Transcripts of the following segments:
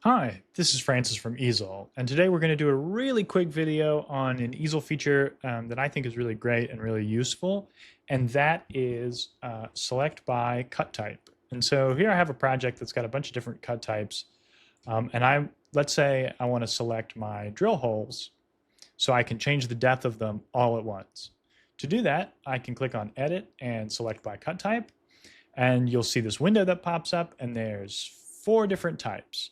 Hi, this is Francis from Easel, and today we're going to do a really quick video on an Easel feature that I think is really great and really useful, and that is select by cut type. And so here I have a project that's got a bunch of different cut types, let's say I want to select my drill holes so I can change the depth of them all at once. To do that, I can click on Edit and select by cut type, and you'll see this window that pops up, and there's four different types.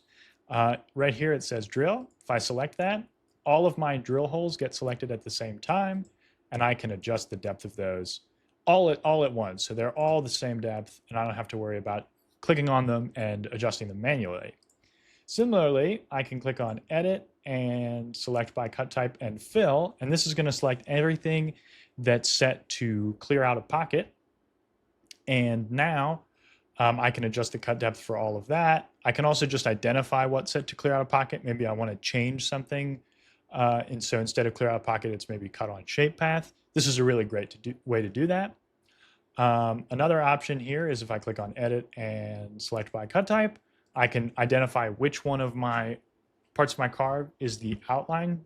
Right here it says drill. If I select that, all of my drill holes get selected at the same time, and I can adjust the depth of those all at once. So they're all the same depth, and I don't have to worry about clicking on them and adjusting them manually. Similarly, I can click on Edit and select by cut type and fill, and this is going to select everything that's set to clear out a pocket. And now I can adjust the cut depth for all of that. I can also just identify what's set to clear out a pocket. Maybe I want to change something. And so instead of clear out a pocket, it's maybe cut on shape path. This is a really great way to do that. Another option here is if I click on edit and select by cut type, I can identify which one of my parts of my carve is the outline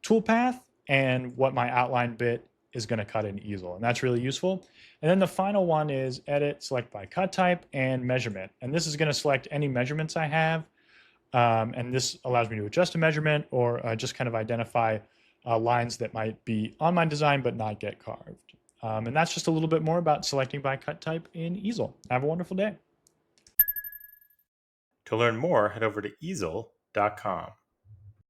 toolpath and what my outline bit is going to cut in Easel, and that's really useful. And then the final one is edit, select by cut type, and measurement. And this is going to select any measurements I have, and this allows me to adjust a measurement or just kind of identify lines that might be on my design but not get carved. And that's just a little bit more about selecting by cut type in Easel. Have a wonderful day. To learn more, head over to easel.com.